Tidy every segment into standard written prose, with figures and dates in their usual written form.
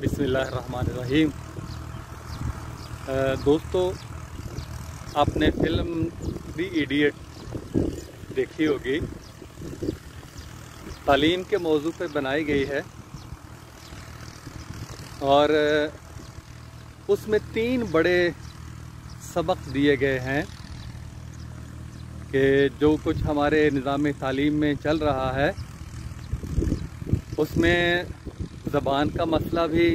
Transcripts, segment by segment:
बिस्मिल्लाहिर्रहमानिर्रहीम। दोस्तों, आपने फिल्म थ्री इडियट देखी होगी। तालीम के मौजू पे बनाई गई है और उसमें 3 बड़े सबक दिए गए हैं कि जो कुछ हमारे निज़ाम तालीम में चल रहा है उसमें ज़बान का मसला भी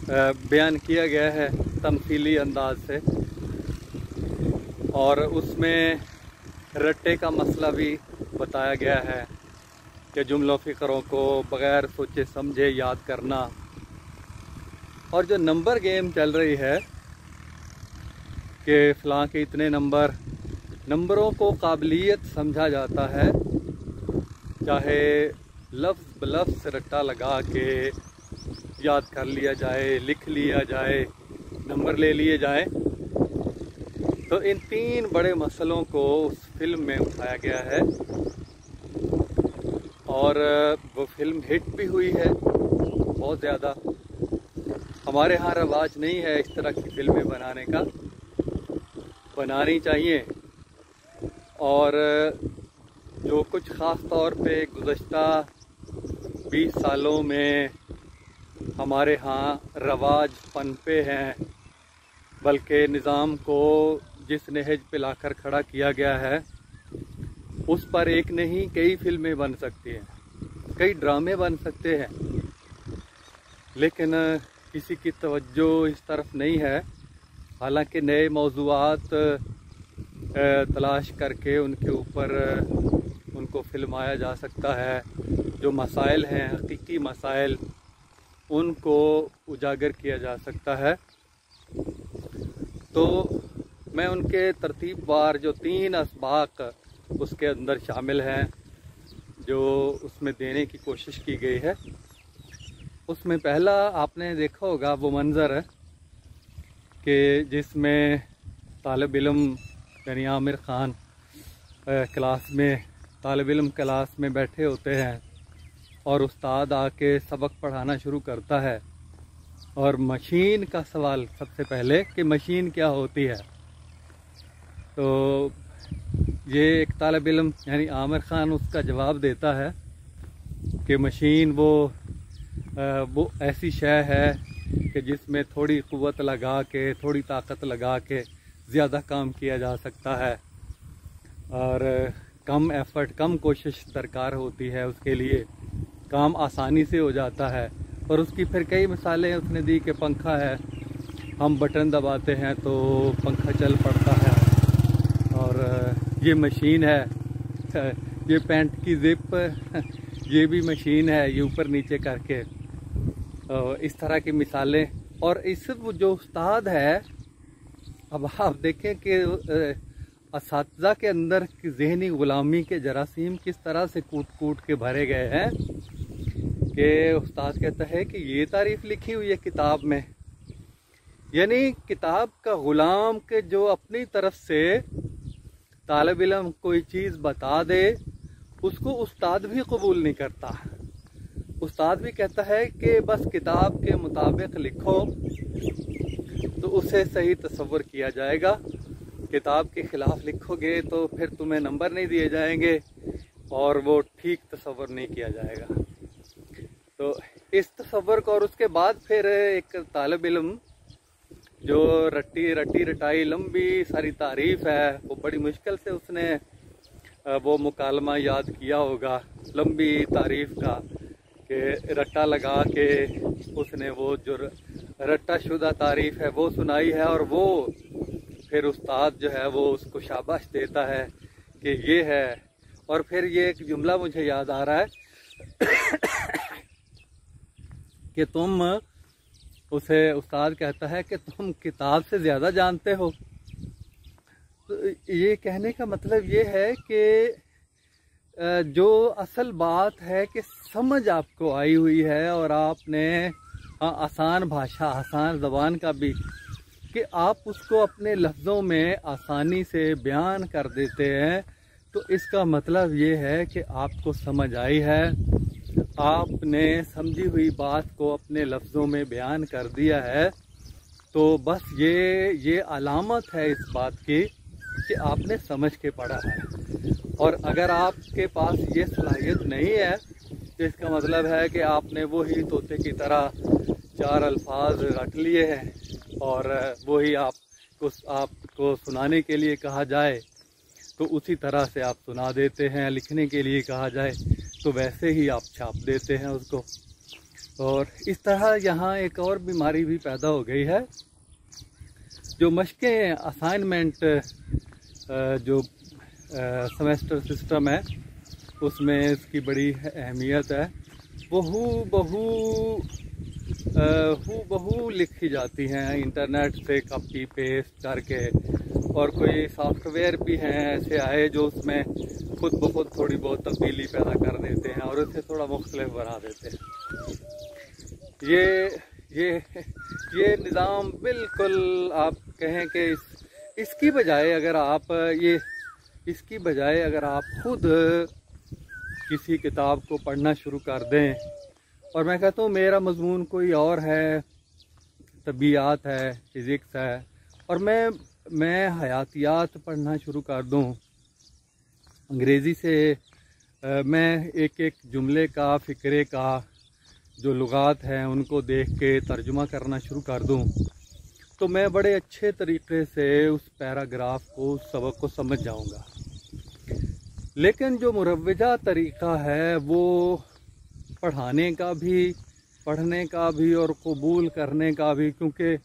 बयान किया गया है तमसीली अंदाज से, और उसमें रट्टे का मसला भी बताया गया है कि जुमलों फ़िक्रों को बग़ैर सोचे समझे याद करना। और जो नंबर गेम चल रही है कि फ़लाँ के इतने नंबरों को काबिलियत समझा जाता है, चाहे लफ्ज़ बलफ्ज़ रट्टा लगा के याद कर लिया जाए, लिख लिया जाए, नंबर ले लिए जाए। तो इन 3 बड़े मसलों को उस फिल्म में उठाया गया है और वो फिल्म हिट भी हुई है बहुत ज़्यादा। हमारे यहाँ रवाज नहीं है इस तरह की फिल्में बनाने का, बनानी चाहिए। और जो कुछ ख़ास तौर पे गुज़श्ता 20 सालों में हमारे यहाँ रवाज पनपे हैं, बल्कि निज़ाम को जिस नहज पे लाकर खड़ा किया गया है उस पर एक नहीं कई फिल्में बन सकती हैं, कई ड्रामे बन सकते हैं, लेकिन किसी की तवज्जो इस तरफ नहीं है। हालांकि नए मौज़ूआत तलाश करके उनके ऊपर उनको फिल्माया जा सकता है। जो मसाइल हैं, हकीकी मसाइल, उनको उजागर किया जा सकता है। तो मैं उनके तरतीबवार जो 3 असबाक उसके अंदर शामिल हैं जो उसमें देने की कोशिश की गई है, उसमें पहला आपने देखा होगा वो मंज़र है कि जिसमें तालिब इल्म यानी आमिर ख़ान तालिब इल्म क्लास में बैठे होते हैं और उस्ताद आके सबक पढ़ाना शुरू करता है और मशीन का सवाल सबसे पहले कि मशीन क्या होती है। तो ये एक तालिब इल्म यानी आमिर ख़ान उसका जवाब देता है कि मशीन वो ऐसी शय है कि जिसमें थोड़ी क़ुव्वत लगा के, थोड़ी ताकत लगा के ज़्यादा काम किया जा सकता है और कम एफ़र्ट, कम कोशिश दरकार होती है, उसके लिए काम आसानी से हो जाता है। और उसकी फिर कई मिसालें उसने दी कि पंखा है, हम बटन दबाते हैं तो पंखा चल पड़ता है, और ये मशीन है, ये पैंट की ज़िप ये भी मशीन है, ये ऊपर नीचे करके, इस तरह की मिसालें। और इस जो उस्ताद है, अब आप देखें कि असातिज़ा के अंदर की ज़हनी ग़ुलामी के जरासीम किस तरह से कूट कूट के भरे गए हैं कि उस्ताद कहता है कि ये तारीफ़ लिखी हुई है किताब में। यानी किताब का ग़ुलाम के जो अपनी तरफ से तालिब इल्म कोई चीज़ बता दे उसको उस्ताद भी कबूल नहीं करता। उस्ताद भी कहता है कि बस किताब के मुताबिक लिखो तो उसे सही तसव्वुर किया जाएगा, किताब के ख़िलाफ़ लिखोगे तो फिर तुम्हें नंबर नहीं दिए जाएंगे और वो ठीक तसव्वुर नहीं किया जाएगा। तो इस तसव्वुर को, और उसके बाद फिर एक तालिब इल्म जो रटाई लंबी सारी तारीफ़ है, वो बड़ी मुश्किल से उसने वो मुकालमा याद किया होगा लंबी तारीफ़ का, कि रट्टा लगा के उसने वो जो रट्टा शुदा तारीफ़ है वो सुनाई है। और वो फिर उस्ताद जो है वो उसको शाबाश देता है कि ये है। और फिर ये एक जुमला मुझे याद आ रहा है कि उस्ताद कहता है कि तुम किताब से ज़्यादा जानते हो। तो ये कहने का मतलब ये है कि जो असल बात है कि समझ आपको आई हुई है और आपने आसान भाषा, आसान ज़बान का भी, कि आप उसको अपने लफ्ज़ों में आसानी से बयान कर देते हैं, तो इसका मतलब ये है कि आपको समझ आई है आपने समझी हुई बात को अपने लफ्ज़ों में बयान कर दिया है, तो बस ये अलामत है इस बात की कि आपने समझ के पढ़ा है। और अगर आपके पास ये सलाहियत नहीं है, तो इसका मतलब है कि आपने वही तोते की तरह 4 अल्फाज रट लिए हैं और वही आपको सुनाने के लिए कहा जाए तो उसी तरह से आप सुना देते हैं, लिखने के लिए कहा जाए तो वैसे ही आप छाप देते हैं उसको। और इस तरह यहाँ एक और बीमारी भी पैदा हो गई है। जो मशकें असाइनमेंट जो सेमेस्टर सिस्टम है उसमें इसकी बड़ी अहमियत है। वो हू बहू लिखी जाती हैं इंटरनेट से कॉपी पेस्ट करके, और कोई सॉफ्टवेयर भी हैं ऐसे आए जो उसमें खुद ब खुद थोड़ी बहुत तब्दीली पैदा कर देते हैं और उसे थोड़ा मुख्तलिफ बना देते हैं। ये निज़ाम बिल्कुल आप कहें कि इसकी बजाय अगर आप खुद किसी किताब को पढ़ना शुरू कर दें, और मैं कहता हूँ मेरा मजमून कोई और है, तबीयात है, फिज़िक्स है, और मैं हयातियात पढ़ना शुरू कर दूँ, अंग्रेज़ी से मैं एक जुमले का, फ़िक्रे का जो लुगात हैं उनको देख के तर्जुमा करना शुरू कर दूँ, तो मैं बड़े अच्छे तरीके से उस पैराग्राफ को, उस सबक को समझ जाऊँगा। लेकिन जो मुरव्वजा तरीक़ा है वो पढ़ाने का भी, पढ़ने का भी और कबूल करने का भी, क्योंकि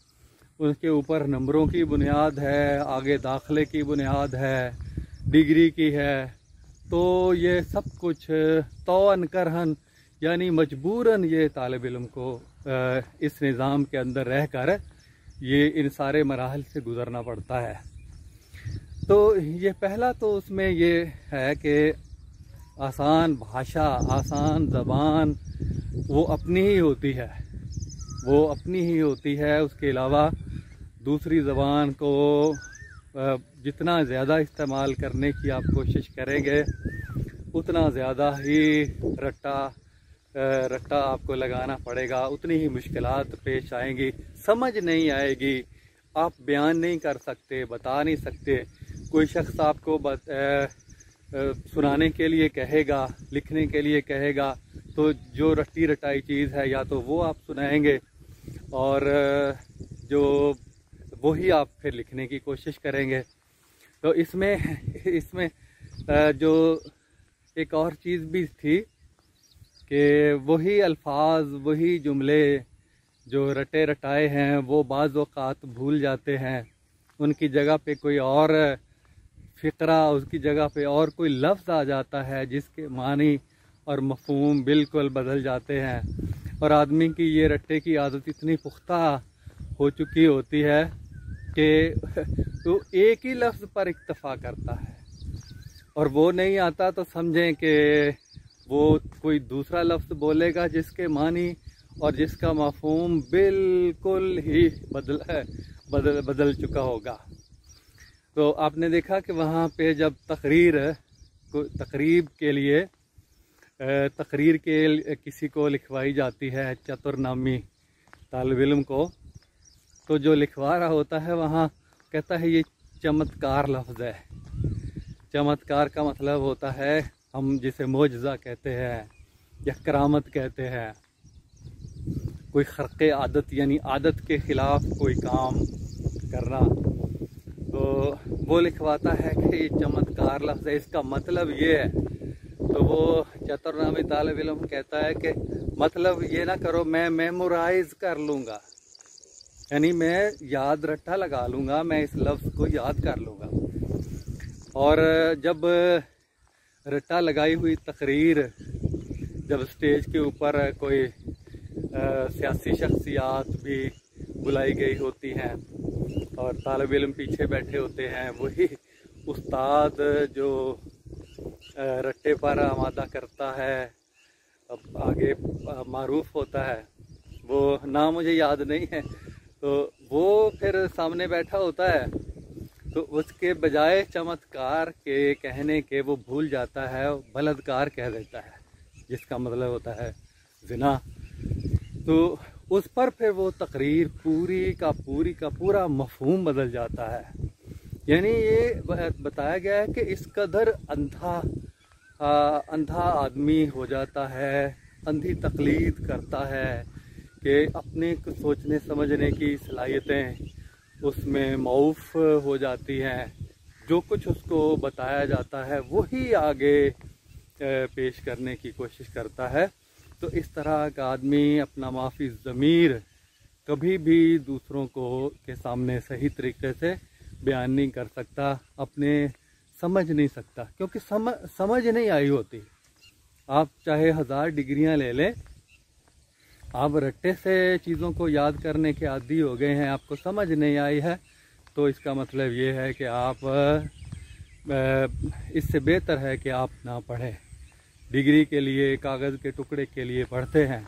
उसके ऊपर नंबरों की बुनियाद है, आगे दाखिले की बुनियाद है, डिग्री की है, तो ये सब कुछ तौअन करहन यानी मजबूरन ये तालिब इल्म को इस निज़ाम के अंदर रह कर ये इन सारे मराहल से गुज़रना पड़ता है। तो ये पहला तो उसमें ये है कि आसान भाषा, आसान ज़बान वो अपनी ही होती है, उसके अलावा दूसरी ज़बान को जितना ज़्यादा इस्तेमाल करने की आप कोशिश करेंगे उतना ज़्यादा ही रट्टा आपको लगाना पड़ेगा, उतनी ही मुश्किलात पेश आएंगी, समझ नहीं आएगी, आप बयान नहीं कर सकते, बता नहीं सकते। कोई शख्स आपको सुनाने के लिए कहेगा, लिखने के लिए कहेगा, तो जो रट्टी रटाई चीज़ है या तो वो आप सुनाएंगे और जो वही आप फिर लिखने की कोशिश करेंगे। तो इसमें जो एक और चीज़ भी थी कि वही अल्फाज, वही जुमले जो रटे रटाए हैं वो बाज़ औक़ात भूल जाते हैं, उनकी जगह पे कोई और फ़िक्रा, उसकी जगह पे और कोई लफ्ज़ आ जाता है जिसके मानी और मफ़हूम बिल्कुल बदल जाते हैं। और आदमी की ये रट्टे की आदत इतनी पुख्ता हो चुकी होती है कि तो एक ही लफ्ज़ पर इक्तफ़ा करता है, और वो नहीं आता तो समझें कि वो कोई दूसरा लफ्ज़ बोलेगा जिसके मानी और जिसका मफ़हूम बिल्कुल ही बदल चुका होगा। तो आपने देखा कि वहाँ पे जब तकरीब के लिए किसी को लिखवाई जाती है, चतुर्नामी तालिब इल्म को, तो जो लिखवा रहा होता है वहाँ कहता है ये चमत्कार लफ्ज़ है। चमत्कार का मतलब होता है हम जिसे मोजज़ा कहते हैं या करामत कहते हैं, कोई खर्क़े आदत यानी आदत के ख़िलाफ़ कोई काम करना। तो वो लिखवाता है कि ये चमत्कार लफ्ज़ है, इसका मतलब ये है। तो वो चतुर्नामी तालिब इल्म कहता है कि मतलब ये ना करो, मैं मेमोराइज़ कर लूँगा, यानी मैं याद रट्टा लगा लूँगा, मैं इस लफ्ज़ को याद कर लूँगा। और जब रट्टा लगाई हुई तकरीर जब स्टेज के ऊपर कोई सियासी शख्सियात भी बुलाई गई होती हैं और तालिब इल्म पीछे बैठे होते हैं, वही उस्ताद जो रट्टे पर आमादा करता है, अब आगे मारूफ होता है, वो नाम मुझे याद नहीं है, तो वो फिर सामने बैठा होता है, तो उसके बजाय चमत्कार के कहने के वो भूल जाता है, बलदकार कह देता है, जिसका मतलब होता है ज़िना, तो उस पर फिर वो तकरीर पूरी का पूरा मफहूम बदल जाता है। यानी ये बताया गया है कि इस कदर अंधा आदमी हो जाता है, अंधी तकलीद करता है कि अपने कुछ सोचने समझने की सलाहियतें उसमें मऊफ हो जाती हैं। जो कुछ उसको बताया जाता है वही आगे पेश करने की कोशिश करता है। तो इस तरह का आदमी अपना माफी ज़मीर कभी भी दूसरों को के सामने सही तरीके से बयान नहीं कर सकता, अपने समझ नहीं सकता, क्योंकि समझ नहीं आई होती। आप चाहे 1000 डिग्रियां ले लें, आप रट्टे से चीज़ों को याद करने के आदी हो गए हैं, आपको समझ नहीं आई है, तो इसका मतलब ये है कि आप इससे बेहतर है कि आप ना पढ़ें। डिग्री के लिए, कागज़ के टुकड़े के लिए पढ़ते हैं।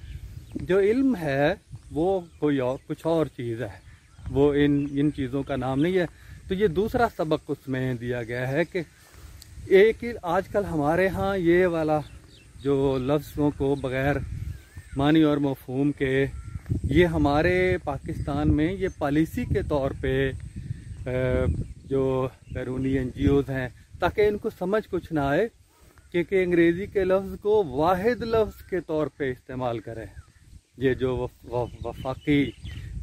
जो इल्म है वो कोई और कुछ और चीज़ है, वो इन चीज़ों का नाम नहीं है। तो ये दूसरा सबक उसमें दिया गया है कि एक ही आजकल हमारे यहाँ ये वाला जो लफ्ज़ों को बग़ैर मानी और मफ़हूम के, ये हमारे पाकिस्तान में ये पॉलिसी के तौर पे जो बैरूनी NGOs हैं, ताकि इनको समझ कुछ ना आए कि अंग्रेज़ी के लफ्ज़ को वाहिद लफ्ज़ के तौर पे इस्तेमाल करें। ये जो वफाकी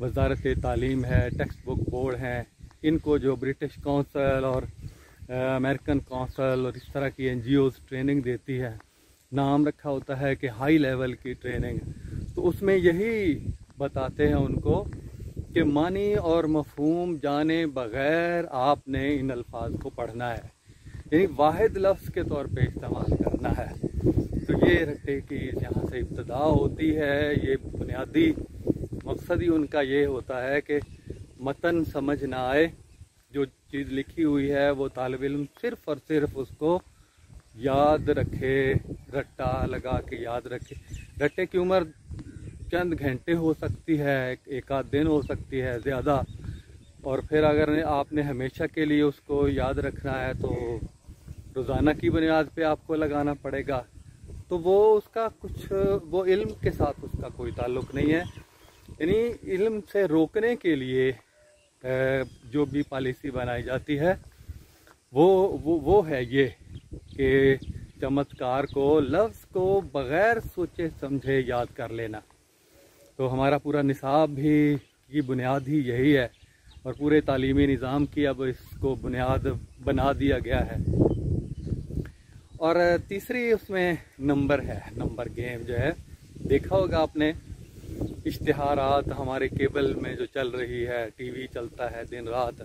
वजारत तालीम है, टेक्स्ट बुक बोर्ड हैं, इनको जो ब्रिटिश काउंसिल और अमेरिकन काउंसिल और इस तरह की NGOs ट्रेनिंग देती है, नाम रखा होता है कि हाई लेवल की ट्रेनिंग, तो उसमें यही बताते हैं उनको कि मानी और मफहूम जाने बग़ैर आपने इन अल्फाज को पढ़ना है, यानी वाहिद लफ्ज़ के तौर पे इस्तेमाल करना है। तो ये रट्टे की यहाँ से इब्तदा होती है। ये बुनियादी मकसद ही उनका ये होता है कि मतन समझ ना आए, जो चीज़ लिखी हुई है वो तालिब इल्म सिर्फ़ और सिर्फ उसको याद रखे, रट्टा लगा के याद रखे। रट्टे की उम्र चंद घंटे हो सकती है, एक आध दिन हो सकती है ज़्यादा, और फिर अगर आपने हमेशा के लिए उसको याद रखना है तो रोज़ाना की बुनियाद पे आपको लगाना पड़ेगा। तो वो उसका कुछ वो इल्म के साथ उसका कोई ताल्लुक़ नहीं है। यानी इल्म से रोकने के लिए जो भी पॉलिसी बनाई जाती है वो है ये कि चमत्कार को, लफ्ज़ को बग़ैर सोचे समझे याद कर लेना। तो हमारा पूरा निसाब भी की बुनियाद ही यही है, और पूरे तालीमी निज़ाम की अब इसको बुनियाद बना दिया गया है। और तीसरी उसमें नंबर है, नंबर गेम जो है, देखा होगा आपने इश्तिहारात हमारे केबल में जो चल रही है, टीवी चलता है दिन रात,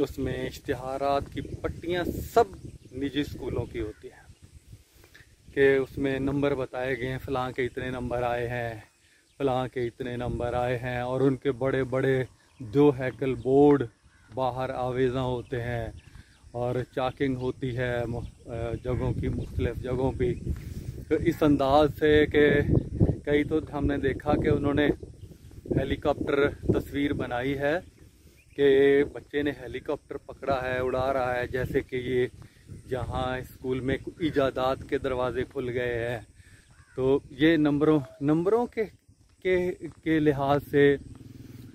उसमें इश्तिहारात की पट्टियाँ सब निजी स्कूलों की होती हैं कि उसमें नंबर बताए गए हैं, फ़लाँ के इतने नंबर आए हैं, फ़लाँ के इतने नंबर आए हैं, और उनके बड़े बड़े 2 हैकल बोर्ड बाहर आवेज़ा होते हैं, और चाकिंग होती है जगहों की, मुख्तलिफ़ जगहों पे। तो इस अंदाज से कि कई तो हमने देखा कि उन्होंने हेलीकॉप्टर तस्वीर बनाई है कि बच्चे ने हेलीकॉप्टर पकड़ा है, उड़ा रहा है, जैसे कि ये जहाँ स्कूल में इजादात के दरवाज़े खुल गए हैं। तो ये नंबरों के लिहाज से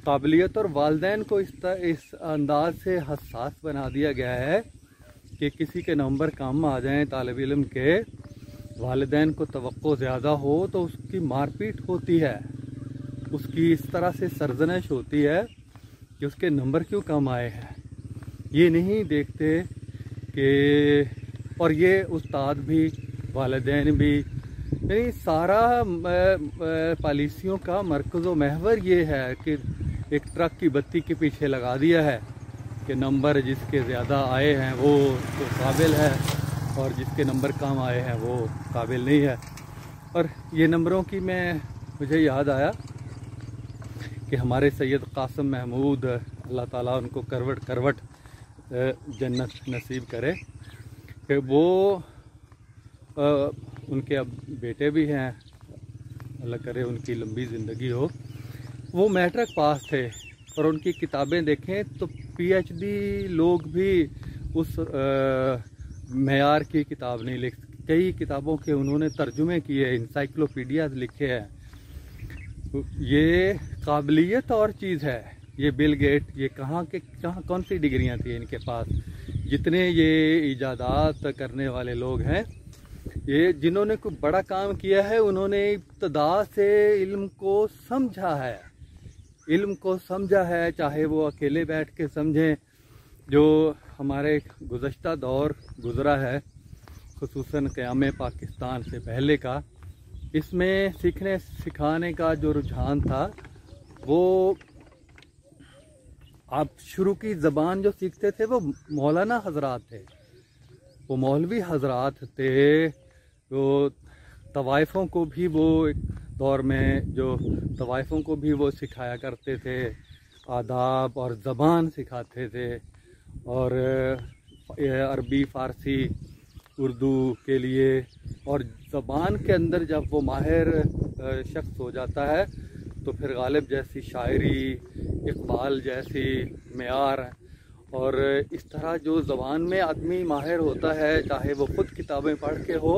काबिलियत और वालिदैन को इस अंदाज से हसास बना दिया गया है कि किसी के नंबर कम आ जाएं, तालिब इल्म के वालिदैन को तवक्को ज़्यादा हो तो उसकी मारपीट होती है, उसकी इस तरह से सरजनश होती है कि उसके नंबर क्यों कम आए हैं। ये नहीं देखते कि, और ये उस्ताद भी, वालिदैन भी, यानी सारा पॉलिसियों का मरकज़ व महवर ये है कि एक ट्रक की बत्ती के पीछे लगा दिया है कि नंबर जिसके ज़्यादा आए हैं वो तो काबिल है, और जिसके नंबर कम आए हैं वो काबिल नहीं है। और ये नंबरों की मुझे याद आया कि हमारे सैयद कासिम महमूद, अल्लाह ताला उनको करवट जन्नत नसीब करे, कि वो उनके अब बेटे भी हैं, अल्लाह करे उनकी लंबी ज़िंदगी हो। वो मैट्रिक पास थे, और उनकी किताबें देखें तो PhD लोग भी उस मेयार की किताब नहीं कई किताबों के उन्होंने तर्जुमे किए, इंसाइक्लोपीडिया लिखे हैं। ये काबिलियत और चीज़ है। ये बिल गेट, ये कहाँ कौन सी डिग्रियां थी इनके पास, जितने ये इजादात करने वाले लोग हैं, ये जिन्होंने कोई बड़ा काम किया है, उन्होंने इब्तदा से इल्म को समझा है, इल्म को समझा है, चाहे वो अकेले बैठ के समझें। जो हमारे गुज़श्ता दौर गुज़रा है, खुसूसन क़याम पाकिस्तान से पहले का, इसमें सीखने सिखाने का जो रुझान था, वो आप शुरू की ज़बान जो सीखते थे वो मौलाना हजरात थे, वो मौलवी हजरात थे। तो तवाइफ़ों को भी वो एक दौर में जो तवाइफ़ों को भी वो सिखाया करते थे, आदाब और ज़बान सिखाते थे। और अरबी, फ़ारसी, उर्दू के लिए, और ज़बान के अंदर जब वो माहिर शख्स हो जाता है तो फिर गालिब जैसी शायरी, इकबाल जैसी मेयार, और इस तरह जो ज़बान में आदमी माहिर होता है, चाहे वो ख़ुद किताबें पढ़ के हो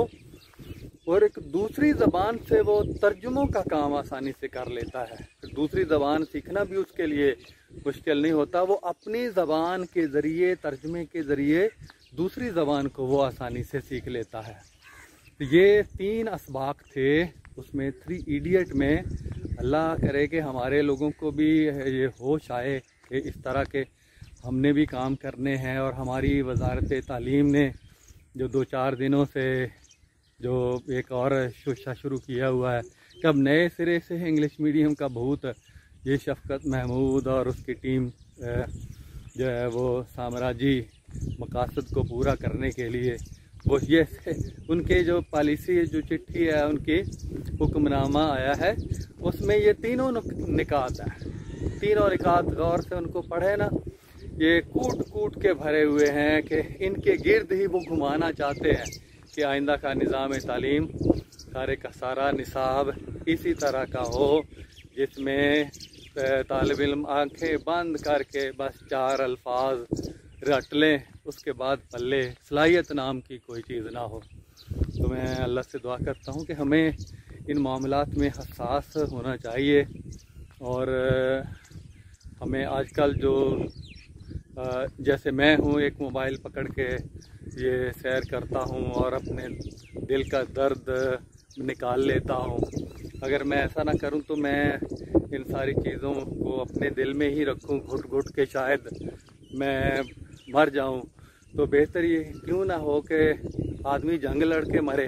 और एक दूसरी ज़बान से वो तर्जुमों का काम आसानी से कर लेता है। फिर दूसरी ज़बान सीखना भी उसके लिए मुश्किल नहीं होता, वो अपनी ज़बान के ज़रिए, तर्जुमे के ज़रिए दूसरी ज़बान को वो आसानी से सीख लेता है। तो ये 3 असबाक थे उसमें 3 इडियट में। अल्लाह करे कि हमारे लोगों को भी ये होश आए कि इस तरह के हमने भी काम करने हैं। और हमारी वजारत तालीम ने जो 2-4 दिनों से जो एक और शोशा शुरू किया हुआ है कि अब नए सिरे से इंग्लिश मीडियम का भूत, ये शफ़क़त महमूद और उसकी टीम जो है वो साम्राज्य मकासद को पूरा करने के लिए वो ये उनके जो पॉलिसी, जो चिट्ठी है, उनकी हुक्मनामा आया है, उसमें ये तीनों निकात हैं। तीनों निकात गौर से उनको पढ़े ना, ये कूट कूट के भरे हुए हैं कि इनके गिर्द ही वो घुमाना चाहते हैं कि आइंदा का निज़ाम तालीम सारे का सारा निसाब इसी तरह का हो, जिसमें तालिब इल्म आँखें बंद करके बस 4 अल्फाज रट लें, उसके बाद पल्ले सलाहियत नाम की कोई चीज़ ना हो। तो मैं अल्लाह से दुआ करता हूँ कि हमें इन मामलात में हसास होना चाहिए। और हमें आजकल जो जैसे मैं हूँ, एक मोबाइल पकड़ के ये सैर करता हूँ और अपने दिल का दर्द निकाल लेता हूँ। अगर मैं ऐसा ना करूँ तो मैं इन सारी चीज़ों को अपने दिल में ही रखूँ, घुट घुट के शायद मैं मर जाऊँ। तो बेहतर ये क्यों ना हो कि आदमी जंग लड़ के मरे।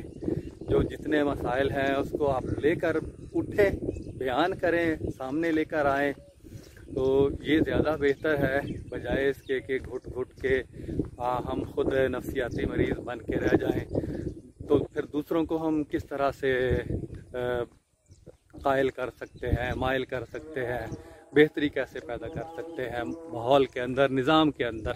जो जितने मसाइल हैं उसको आप लेकर उठे, बयान करें, सामने लेकर आएँ, तो ये ज़्यादा बेहतर है बजाय इसके कि घुट घुट के हम खुद नफ्सियाती मरीज़ बन के रह जाएं। तो फिर दूसरों को हम किस तरह से कायल कर सकते हैं, माइल कर सकते हैं, बेहतरी कैसे पैदा कर सकते हैं माहौल के अंदर, निज़ाम के अंदर।